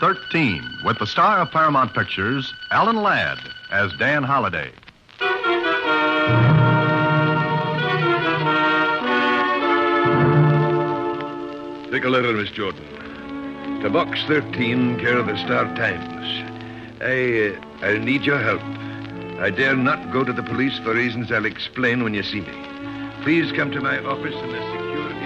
13 with the star of Paramount Pictures, Alan Ladd, as Dan Holliday. Take a letter, Miss Jordan. To Box 13, care of the Star Times. I'll need your help. I dare not go to the police for reasons I'll explain when you see me. Please come to my office in the security building.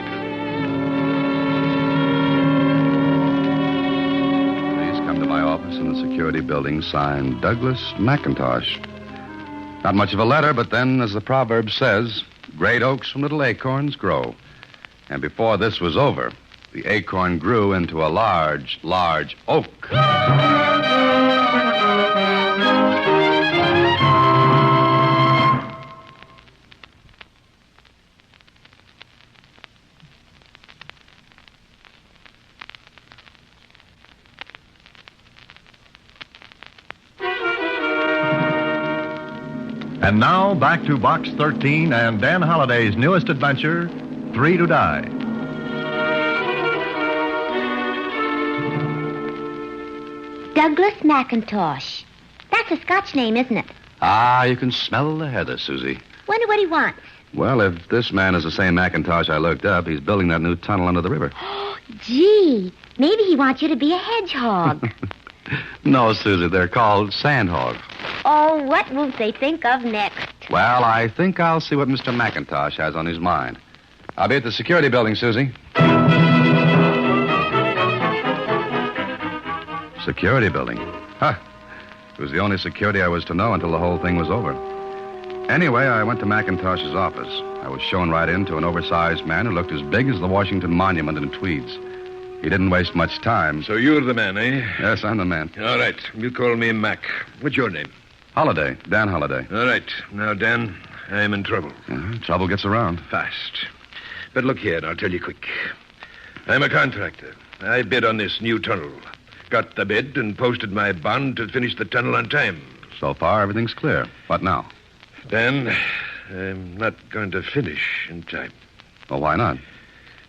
Please come to my office in the security building, signed Douglas McIntosh. Not much of a letter, but then, as the proverb says, great oaks from little acorns grow. And before this was over, the acorn grew into a large, large oak. And now, back to Box 13 and Dan Holliday's newest adventure, Three to Die. Douglas McIntosh. That's a Scotch name, isn't it? Ah, you can smell the heather, Susie. Wonder what he wants. Well, if this man is the same McIntosh I looked up, he's building that new tunnel under the river. Gee, maybe he wants you to be a hedgehog. No, Susie, they're called sandhogs. Oh, what will they think of next? Well, I think I'll see what Mr. McIntosh has on his mind. I'll be at the security building, Susie. Security building? Huh. It was the only security I was to know until the whole thing was over. Anyway, I went to McIntosh's office. I was shown right into an oversized man who looked as big as the Washington Monument in tweeds. He didn't waste much time. So you're the man, eh? Yes, I'm the man. All right. You call me Mac. What's your name? Holliday. Dan Holliday. All right. Now, Dan, I'm in trouble. Trouble gets around. Fast. But look here, and I'll tell you quick. I'm a contractor. I bid on this new tunnel. Got the bid and posted my bond to finish the tunnel on time. So far, everything's clear. What now? Dan, I'm not going to finish in time. Well, why not?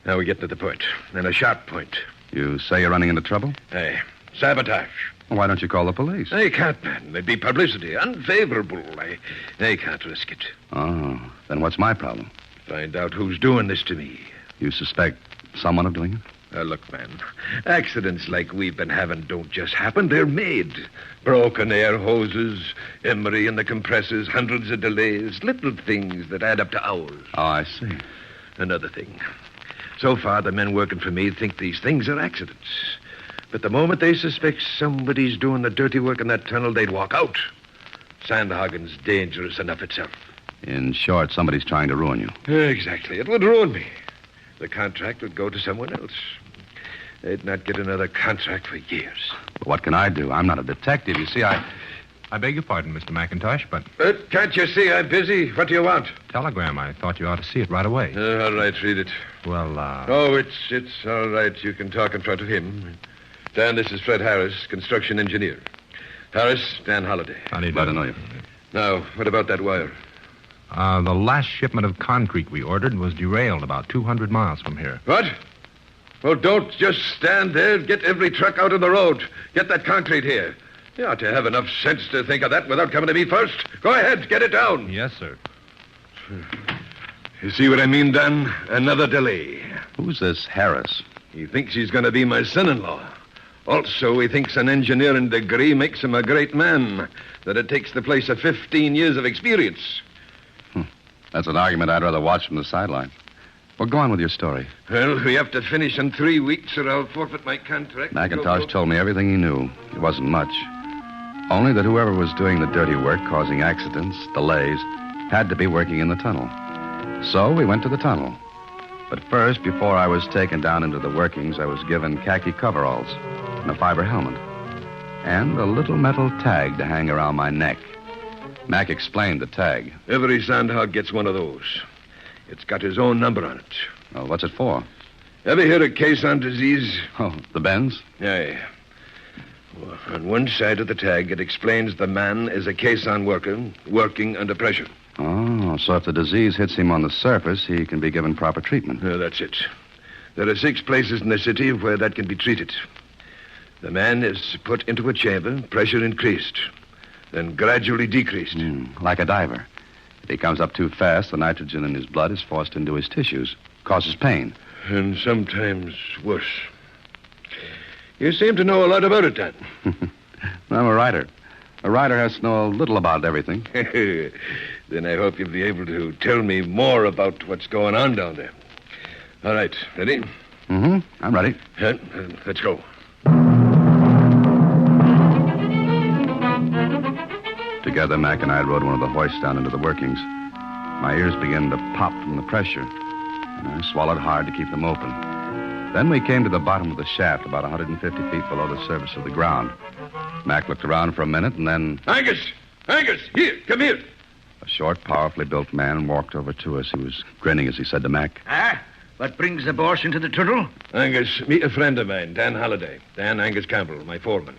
Now we get to the point, and a sharp point. You say you're running into trouble? Aye. Sabotage. Well, why don't you call the police? I can't, man. There'd be publicity. Unfavorable. I can't risk it. Oh, then what's my problem? Find out who's doing this to me. You suspect someone of doing it? Look, man, accidents like we've been having don't just happen. They're made. Broken air hoses, emery in the compressors, hundreds of delays, little things that add up to hours. Oh, I see. Another thing. So far, the men working for me think these things are accidents. But the moment they suspect somebody's doing the dirty work in that tunnel, they'd walk out. Sandhagen's dangerous enough itself. In short, somebody's trying to ruin you. Exactly. It would ruin me. The contract would go to someone else. They'd not get another contract for years. But what can I do? I'm not a detective. You see, I beg your pardon, Mr. McIntosh, but... Can't you see I'm busy? What do you want? Telegram. I thought you ought to see it right away. All right, read it. Well, Oh, it's all right. You can talk in front of him. Dan, this is Fred Harris, construction engineer. Harris, Dan Holliday. How do you do? Glad to know you. Now, what about that wire? The last shipment of concrete we ordered was derailed about 200 miles from here. What? Well, don't just stand there. Get every truck out on the road. Get that concrete here. You ought to have enough sense to think of that without coming to me first. Go ahead, get it down. Yes, sir. You see what I mean, Dan? Another delay. Who's this Harris? He thinks he's going to be my son-in-law. Also, he thinks an engineering degree makes him a great man, that it takes the place of 15 years of experience. That's an argument I'd rather watch from the sideline. Well, go on with your story. Well, we have to finish in 3 weeks or I'll forfeit my contract. McIntosh told me everything he knew. It wasn't much. Only that whoever was doing the dirty work, causing accidents, delays, had to be working in the tunnel. So we went to the tunnel. But first, before I was taken down into the workings, I was given khaki coveralls and a fiber helmet. And a little metal tag to hang around my neck. Mac explained the tag. Every sandhog gets one of those. It's got his own number on it. Well, what's it for? Ever hear of caisson disease? Oh, the bends? Aye. Well, on one side of the tag, it explains the man is a caisson worker working under pressure. Oh, so if the disease hits him on the surface, he can be given proper treatment. That's it. There are 6 places in the city where that can be treated. The man is put into a chamber, pressure increased, then gradually decreased. Like a diver. If he comes up too fast, the nitrogen in his blood is forced into his tissues, causes pain. And sometimes worse. You seem to know a lot about it, Dan. I'm a writer. A writer has to know a little about everything. Then I hope you'll be able to tell me more about what's going on down there. All right, ready? I'm ready. Let's go. Together, Mac and I rode one of the hoists down into the workings. My ears began to pop from the pressure, and I swallowed hard to keep them open. Then we came to the bottom of the shaft, about 150 feet below the surface of the ground. Mac looked around for a minute, and then... Angus! Angus! Here, come here. A short, powerfully built man walked over to us. He was grinning as he said to Mac, What brings the boss into the tunnel? Angus, meet a friend of mine, Dan Halliday. Dan Angus Campbell, my foreman.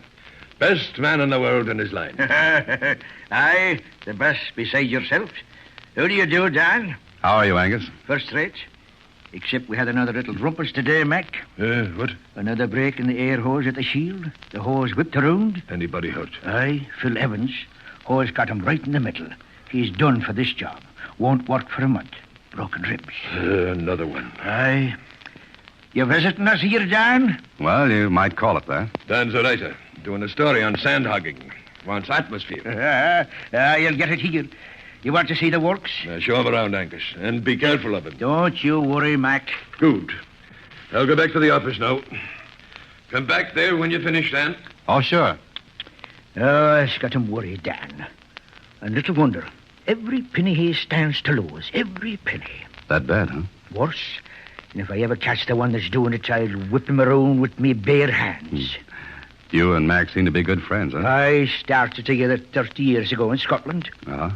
Best man in the world in his line. Aye, the best beside yourself. How do you do, Dan? How are you, Angus? First rate. Except we had another little rumpus today, Mac. What? Another break in the air hose at the shield. The hose whipped around. Anybody hurt? Aye, Phil Evans. Hose got him right in the middle. He's done for this job. Won't work for a month. Broken ribs. Another one. Aye. You visiting us here, Dan? Well, you might call it that. Dan's a writer, doing a story on sand hogging. Wants atmosphere. You'll get it here. You want to see the works? Show him around, Angus, and be careful of him. Don't you worry, Mac. Good. I'll go back to the office now. Come back there when you finish, Dan. Oh, sure. Oh, it's got him worried, Dan. And little wonder. Every penny he stands to lose. Every penny. That bad, huh? Worse. And if I ever catch the one that's doing it, I'll whip him around with me bare hands. You and Mac seem to be good friends, huh? I started together 30 years ago in Scotland. Uh-huh.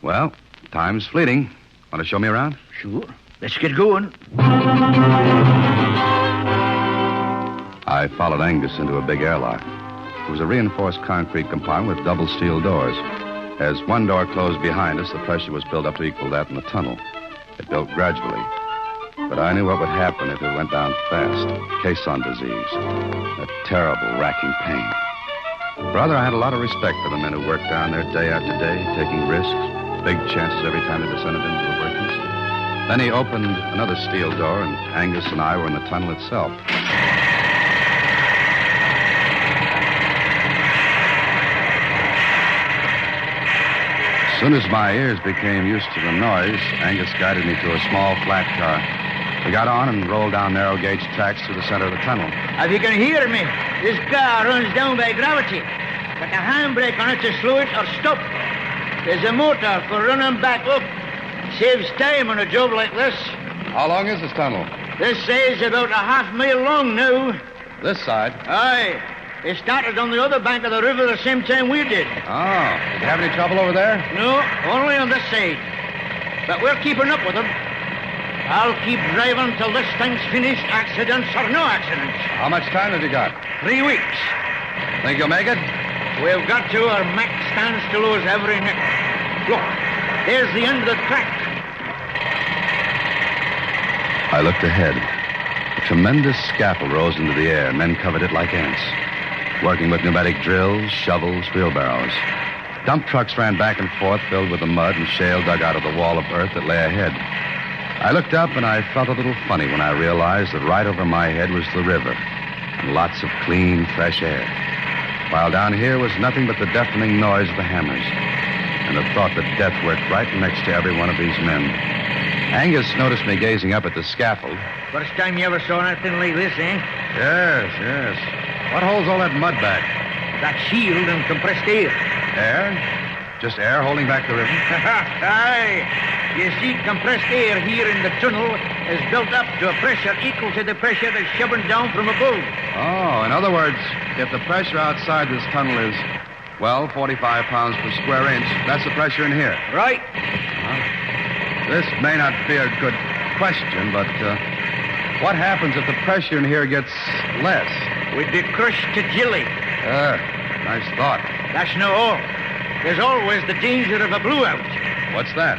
Well, time's fleeting. Want to show me around? Sure. Let's get going. I followed Angus into a big airlock. It was a reinforced concrete compartment with double steel doors. As one door closed behind us, the pressure was built up to equal that in the tunnel. It built gradually. But I knew what would happen if it went down fast. Caisson disease. A terrible, racking pain. Brother, I had a lot of respect for the men who worked down there day after day, taking risks, big chances every time they descended into the workings. Then he opened another steel door, and Angus and I were in the tunnel itself. As soon as my ears became used to the noise, Angus guided me to a small, flat car. We got on and rolled down narrow-gauge tracks through the center of the tunnel. If you can hear me, this car runs down by gravity. Got a handbrake on it to slow it or stop. There's a motor for running back up. Saves time on a job like this. How long is this tunnel? This side's about a half-mile long now. This side? Aye. They started on the other bank of the river the same time we did. Oh. Did you have any trouble over there? No, only on this side. But we're keeping up with them. I'll keep driving till this thing's finished, accidents or no accidents. How much time have you got? 3 weeks. Think you'll make it? We've got to, or Mac stands to lose every nick. Look, there's the end of the track. I looked ahead. A tremendous scaffold rose into the air. Men covered it like ants, working with pneumatic drills, shovels, wheelbarrows. Dump trucks ran back and forth, filled with the mud and shale dug out of the wall of earth that lay ahead. I looked up, and I felt a little funny when I realized that right over my head was the river, and lots of clean, fresh air, while down here was nothing but the deafening noise of the hammers, and the thought that death worked right next to every one of these men. Angus noticed me gazing up at the scaffold. First time you ever saw anything like this, eh? Yes. What holds all that mud back? That shield and compressed air. Air? Just air holding back the river? Aye. You see, compressed air here in the tunnel is built up to a pressure equal to the pressure that's shoving down from above. Oh, in other words, if the pressure outside this tunnel is, 45 pounds per square inch, that's the pressure in here. Right. This may not be a good question, but what happens if the pressure in here gets less? We'd be crushed to jelly. Nice thought. That's no all. There's always the danger of a blowout. What's that?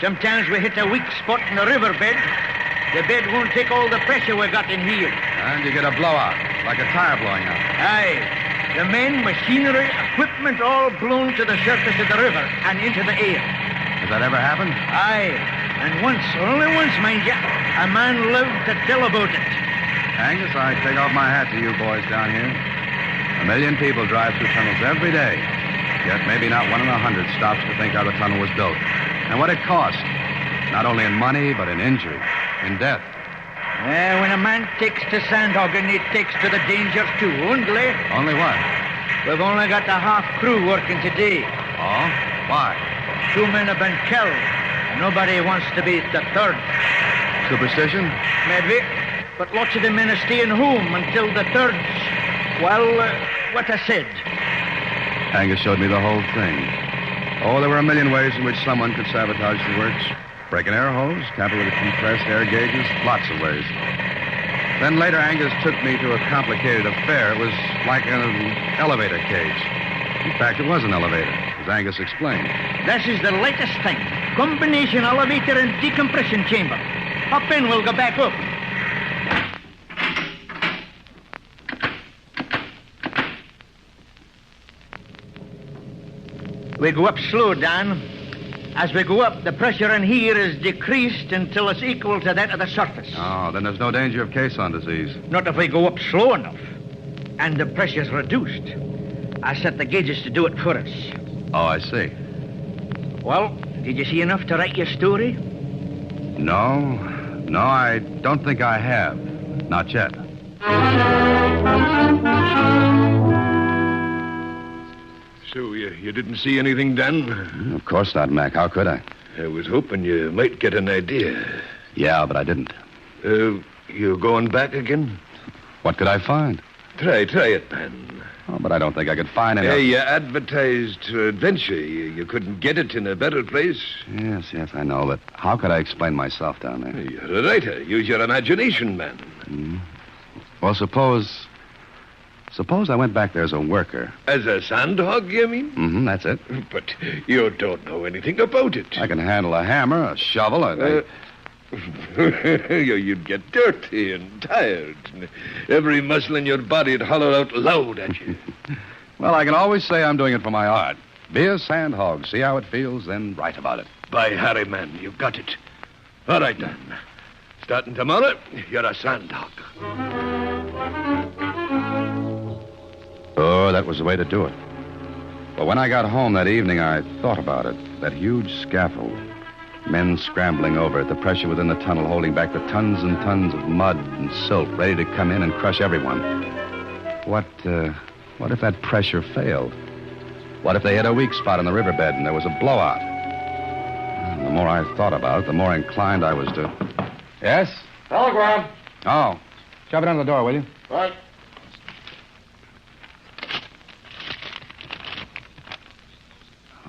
Sometimes we hit a weak spot in the riverbed. The bed won't take all the pressure we got in here. And you get a blowout. like a tire blowing out. Aye. The men, machinery, equipment all blown to the surface of the river and into the air. Has that ever happened? Aye. And once, only once, mind you, a man lived to tell about it. Angus, I take off my hat to you boys down here. 1 million people drive through tunnels every day. Yet maybe not 1 in 100 stops to think how the tunnel was built. And what it cost. Not only in money, but in injury, in death. When a man takes to sandhogging, he takes to the dangers too, only. Only what? We've only got the half crew working today. Oh? Why? 2 men have been killed. And nobody wants to be the third. Superstition? Maybe. But lots of the men are staying home until the third. Well, what I said. Angus showed me the whole thing. Oh, there were 1 million ways in which someone could sabotage the works. Break an air hose, tamper with compressed air gauges, lots of ways. Then later, Angus took me to a complicated affair. It was like an elevator cage. In fact, it was an elevator, as Angus explained. This is the latest thing. Combination elevator and decompression chamber. Hop in, we'll go back up. We go up slow, Dan. As we go up, the pressure in here is decreased until it's equal to that of the surface. Oh, then there's no danger of caisson disease. Not if we go up slow enough. And the pressure's reduced. I set the gauges to do it for us. Oh, I see. Well, did you see enough to write your story? No, I don't think I have. Not yet. So, you didn't see anything, Dan? Of course not, Mac. How could I? I was hoping you might get an idea. Yeah, but I didn't. You going back again? What could I find? Try it, man. Oh, but I don't think I could find any. You advertised adventure. You couldn't get it in a better place. Yes, I know, but how could I explain myself down there? You're a writer. Use your imagination, man. Well, suppose I went back there as a worker. As a sandhog, you mean? Mm-hmm, that's it. But you don't know anything about it. I can handle a hammer, a shovel, You'd get dirty and tired. Every muscle in your body'd holler out loud at you. Well, I can always say I'm doing it for my art. Be a sandhog, see how it feels, then write about it. By Harry, man, you've got it. All right, then. Starting tomorrow, you're a sandhog. Oh, that was the way to do it. But when I got home that evening, I thought about it. That huge scaffold. Men scrambling over it, the pressure within the tunnel holding back the tons and tons of mud and silt ready to come in and crush everyone. What if that pressure failed? What if they hit a weak spot in the riverbed and there was a blowout? And the more I thought about it, the more inclined I was to... Yes? Telegram. Oh. Shove it under the door, will you? Right.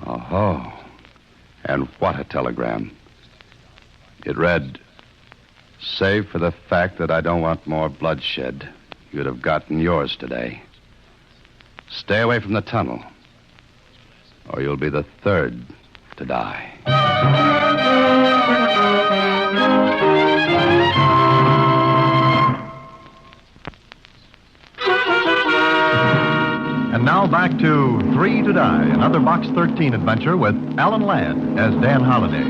Oh. And what a telegram. It read, "Save for the fact that I don't want more bloodshed, you'd have gotten yours today. Stay away from the tunnel, or you'll be the third to die." And now back to 3 to Die, another Box 13 adventure with Alan Ladd as Dan Holliday.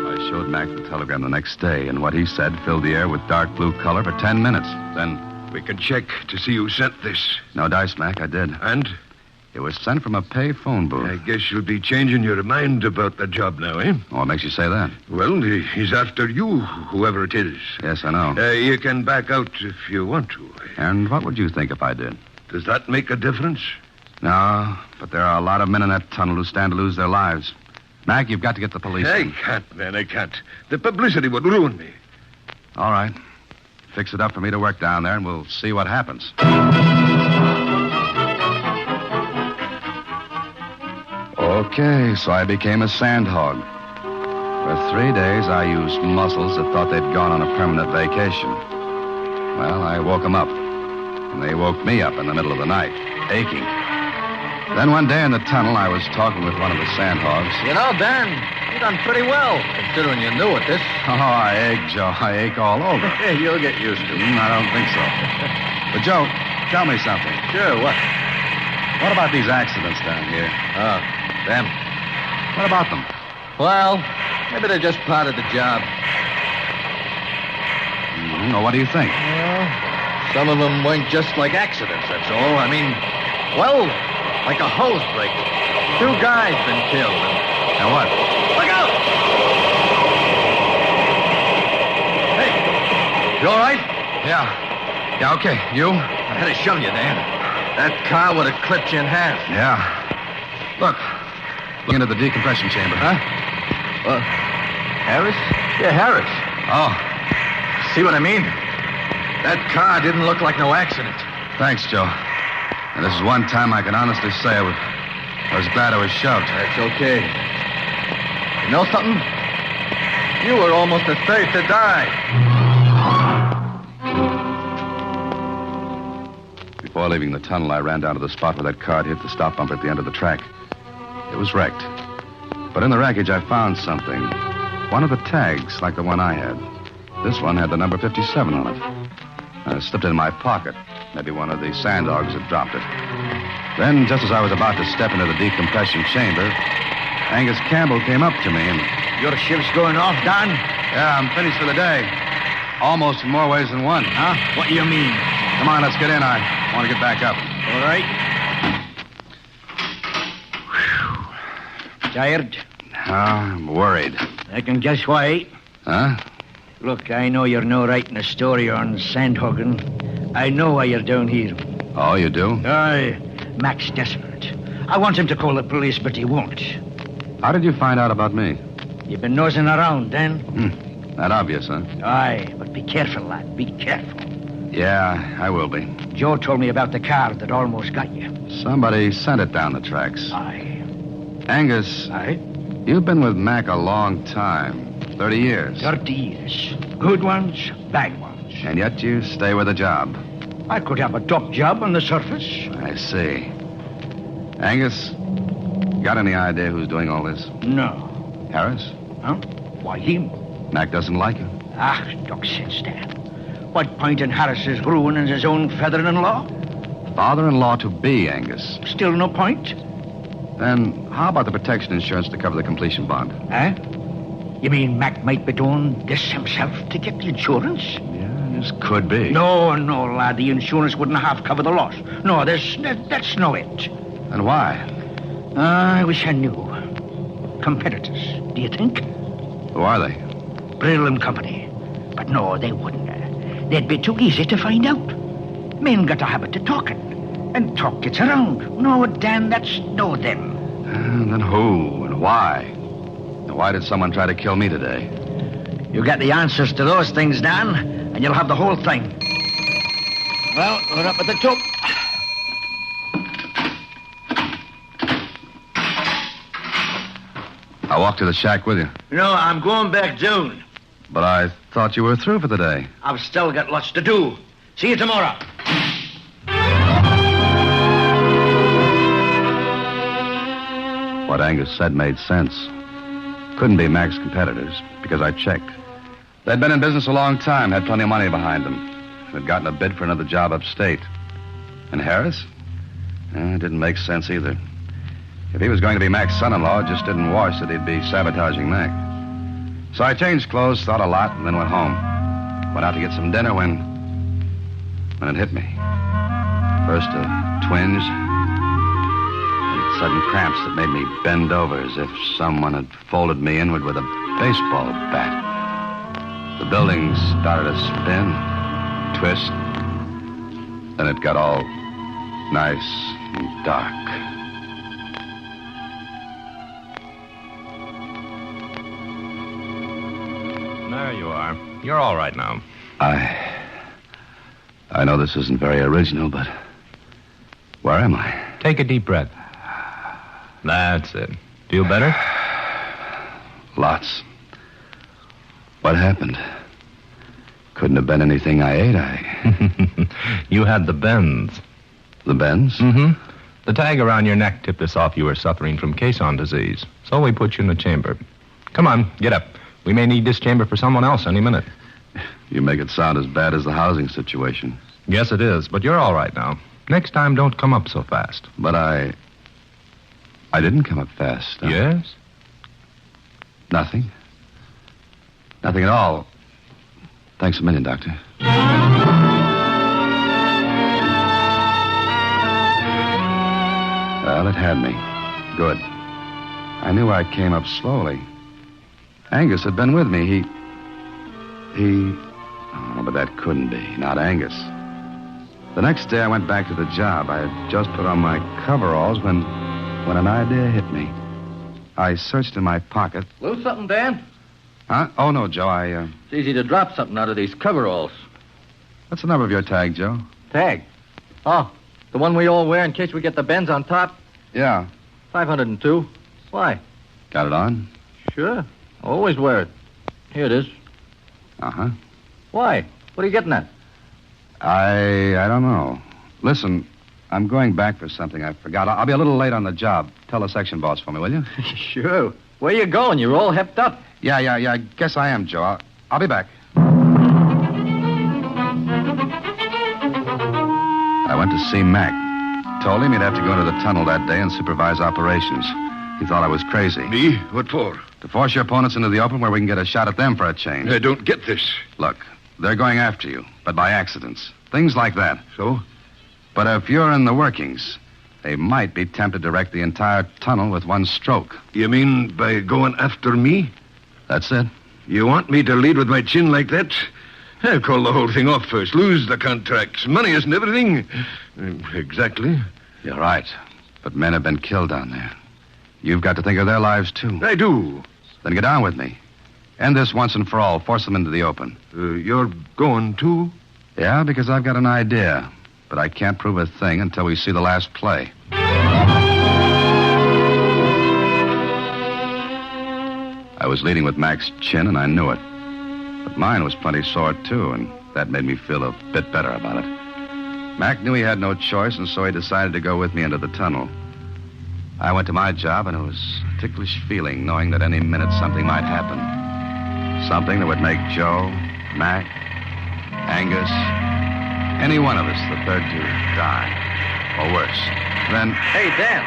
I showed Mac the telegram the next day, and what he said filled the air with dark blue color for 10 minutes. Then... We can check to see who sent this. No dice, Mac, I did. And? It was sent from a pay phone booth. I guess you'll be changing your mind about the job now, eh? What makes you say that? Well, he's after you, whoever it is. Yes, I know. You can back out if you want to. And what would you think if I did? Does that make a difference? No, but there are a lot of men in that tunnel who stand to lose their lives. Mac, you've got to get the police I in. can't, man, I can't. The publicity would ruin me. All right. Fix it up for me to work down there, and we'll see what happens. Okay, so I became a sandhog. For 3 days, I used muscles that thought they'd gone on a permanent vacation. Well, I woke them up, and they woke me up in the middle of the night, aching. Then one day in the tunnel, I was talking with one of the sandhogs. You know, Dan, you done pretty well, considering you're new at this. Oh, I ache, Joe. I ache all over. You'll get used to it. I don't think so. But, Joe, tell me something. Sure, what? What about these accidents down here? Oh, them. What about them? Well, maybe they're just part of the job. Well, what do you think? Well, some of them weren't just like accidents, that's all. I mean, well, like a hose break. 2 guys been killed. And what? Look out! Hey, you all right? Yeah, okay. You? I had to shove you, Dan. That car would have clipped you in half. Yeah. Look into the decompression chamber. Huh? Harris? Yeah, Harris. Oh, See what I mean? That car didn't look like no accident. thanks, Joe. And this is one time I can honestly say I was glad I was shoved. That's okay. You know something? You were almost a third to die. Before leaving the tunnel, I ran down to the spot where that car had hit the stop bump at the end of the track. It was wrecked. But in the wreckage, I found something. One of the tags, like the one I had. This one had the number 57 on it. I slipped it in my pocket. Maybe one of the sanddogs had dropped it. Then, just as I was about to step into the decompression chamber, Angus Campbell came up to me and... Your shift's going off, Don? Yeah, I'm finished for the day. Almost in more ways than one. Huh? What do you mean? Come on, let's get in. I want to get back up. All right. Tired? I'm worried. I can guess why. Huh? Look, I know you're no writing a story on Sandhagen. I know why you're down here. Oh, you do? Aye. Mac's desperate. I want him to call the police, but he won't. How did you find out about me? You've been nosing around, then? That obvious, huh? Aye, but be careful, lad. Be careful. Yeah, I will be. Joe told me about the car that almost got you. Somebody sent it down the tracks. Aye. Angus, Aye? you've been with Mac a long time. 30 years. 30 years. Good ones, bad ones. And yet you stay with a job. I could have a top job on the surface. I see. Angus, got any idea who's doing all this? No. Harris? Huh? Why him? Mac doesn't like him. Ah, talk sense, Dan. What point in Harris's ruining his own feather-in-law? Father-in-law-to-be, Angus. Still no point? Then how about the protection insurance to cover the completion bond? Huh? You mean Mac might be doing this himself to get the insurance? Yeah, this could be. No, lad. The insurance wouldn't half cover the loss. No, that's no it. And why? I wish I knew. Competitors, do you think? Who are they? Brill and Company. But no, they wouldn't. They'd be too easy to find out. Men got a habit of talking. And talk gets around. No, Dan, that's no them. Then who and why? And why did someone try to kill me today? You get the answers to those things, Dan, and you'll have the whole thing. Well, we're up at the top. I'll walk to the shack with you. No, I'm going back down. But I thought you were through for the day. I've still got lots to do. See you tomorrow. What Angus said made sense. Couldn't be Mac's competitors, because I checked. They'd been in business a long time, had plenty of money behind them. They'd gotten a bid for another job upstate. And Harris? It didn't make sense either. If he was going to be Mac's son-in-law, it just didn't wash that he'd be sabotaging Mac. So I changed clothes, thought a lot, and then went home. Went out to get some dinner when it hit me. First a twinge, and sudden cramps that made me bend over as if someone had folded me inward with a baseball bat. The building started to spin, twist. Then it got all nice and dark. There you are. You're all right now. I know this isn't very original, but where am I? Take a deep breath. That's it. Feel better? Lots. What happened? Couldn't have been anything I ate. You had the bends. The bends? Mm-hmm. The tag around your neck tipped us off you were suffering from caisson disease. So we put you in the chamber. Come on, get up. We may need this chamber for someone else any minute. You make it sound as bad as the housing situation. Yes, it is, but you're all right now. Next time, don't come up so fast. But I didn't come up fast. Yes? Nothing. Nothing at all. Thanks a million, Doctor. Well, it had me. Good. I knew I came up slowly. Angus had been with me. Oh, but that couldn't be. Not Angus. The next day I went back to the job. I had just put on my coveralls when an idea hit me. I searched in my pocket. Lose something, Dan? Huh? Oh, no, Joe, It's easy to drop something out of these coveralls. What's the number of your tag, Joe? Tag? Oh, the one we all wear in case we get the bends on top? Yeah. 502. Why? Got it on? Sure. Always wear it. Here it is. Uh-huh. Why? What are you getting at? I don't know. Listen, I'm going back for something I forgot. I'll be a little late on the job. Tell the section boss for me, will you? Sure. Where you going? You're all hepped up. Yeah. I guess I am, Joe. I'll be back. I went to see Mac. Told him he'd have to go into the tunnel that day and supervise operations. He thought I was crazy. Me? What for? To force your opponents into the open where we can get a shot at them for a change. I don't get this. Look, they're going after you, but by accidents. Things like that. So? But if you're in the workings, they might be tempted to wreck the entire tunnel with one stroke. You mean by going after me? That's it. You want me to lead with my chin like that? I'll call the whole thing off first. Lose the contracts. Money isn't everything. Exactly. You're right. But men have been killed down there. You've got to think of their lives, too. I do. Then get down with me. End this once and for all. Force them into the open. You're going, too? Yeah, because I've got an idea. But I can't prove a thing until we see the last play. I was leading with Mac's chin, and I knew it. But mine was plenty sore, too, and that made me feel a bit better about it. Mac knew he had no choice, and so he decided to go with me into the tunnel. I went to my job, and it was a ticklish feeling knowing that any minute something might happen. Something that would make Joe, Mac, Angus, any one of us, the third to die. Or worse. Then... Hey, Dan.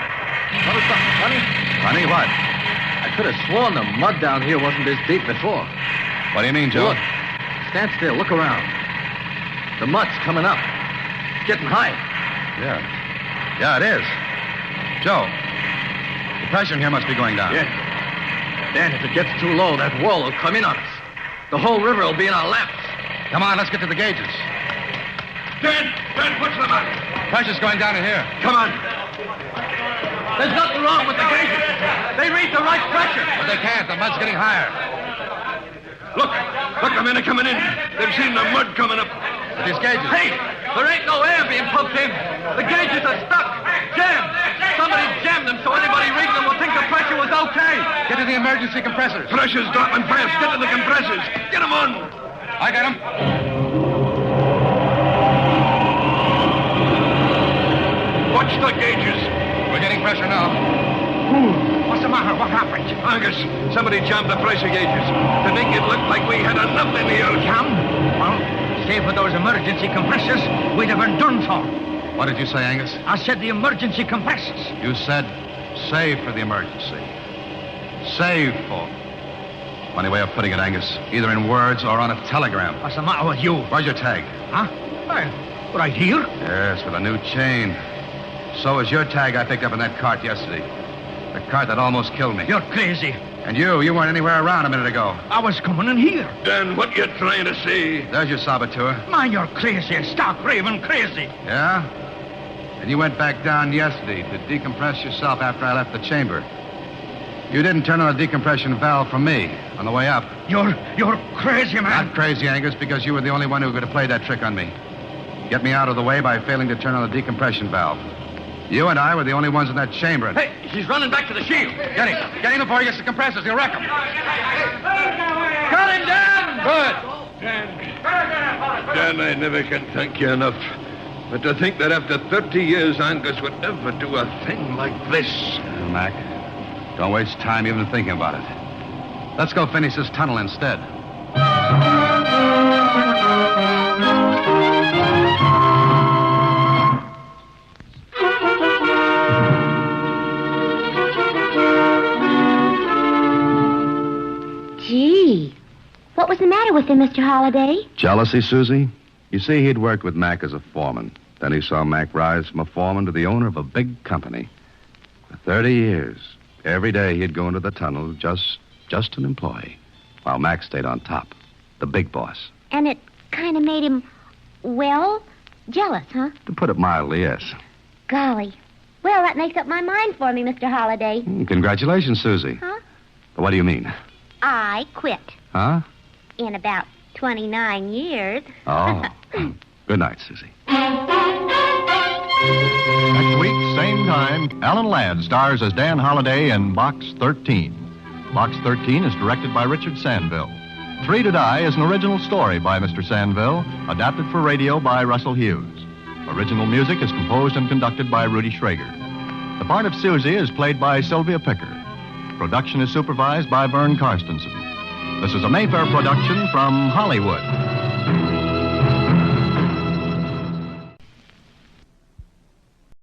Notice something funny? Funny what? I could have sworn the mud down here wasn't this deep before. What do you mean, Joe? Look. Stand still. Look around. The mud's coming up. It's getting high. Yeah, it is. Joe, the pressure in here must be going down. Yeah. Dan, if it gets too low, that wall will come in on us. The whole river will be in our laps. Come on, let's get to the gauges. Dan, what's the matter? Pressure's going down in here. Come on. There's nothing wrong with the gauges. They read the right pressure. But they can't. The mud's getting higher. Look, the men are coming in. They've seen the mud coming up. But these gauges... Hey, there ain't no air being pumped in. The gauges are stuck. Jammed. Somebody jammed them so anybody reading them will think the pressure was okay. Get to the emergency compressors. Pressure's dropping fast. Get to the compressors. Get them on. I got them. Watch the gauges. We're getting pressure now. What's the matter? What happened? Angus, somebody jammed the pressure gauges to make it look like we had enough in here. Jam? Well, save for those emergency compressors, we'd have been done for. What did you say, Angus? I said the emergency compressors. You said save for the emergency. Save for. Funny way of putting it, Angus. Either in words or on a telegram. What's the matter with you? Where's your tag? Huh? Well, right here. Yes, with a new chain. So is your tag I picked up in that cart yesterday. The cart that almost killed me. You're crazy. And you weren't anywhere around a minute ago. I was coming in here. Dan, what you trying to say? There's your saboteur. Man, you're crazy. Stark raving crazy. Yeah? And you went back down yesterday to decompress yourself after I left the chamber. You didn't turn on a decompression valve for me on the way up. You're crazy, man. Not crazy, Angus, because you were the only one who could have played that trick on me. Get me out of the way by failing to turn on the decompression valve. You and I were the only ones in that chamber. Hey, he's running back to the shield. Get him. Get him before he gets the compressors. He'll wreck him. Cut him down. Good. Dan, I never can thank you enough. But to think that after 30 years Angus would ever do a thing like this. Mac, don't waste time even thinking about it. Let's go finish this tunnel instead. Gee, what was the matter with him, Mr. Holliday? Jealousy, Susie? You see, he'd worked with Mac as a foreman. Then he saw Mac rise from a foreman to the owner of a big company. For 30 years, every day he'd go into the tunnel just an employee, while Mac stayed on top, the big boss. And it kind of made him, well, jealous, huh? To put it mildly, yes. Golly. Well, that makes up my mind for me, Mr. Holliday. Congratulations, Susie. Huh? But what do you mean? I quit. Huh? In about 29 years. Oh. Good night, Susie. Next week, same time, Alan Ladd stars as Dan Holliday in Box 13. Box 13 is directed by Richard Sandville. 3 to Die is an original story by Mr. Sandville, adapted for radio by Russell Hughes. Original music is composed and conducted by Rudy Schrager. The part of Susie is played by Sylvia Picker. Production is supervised by Vern Karstensen. This is a Mayfair production from Hollywood.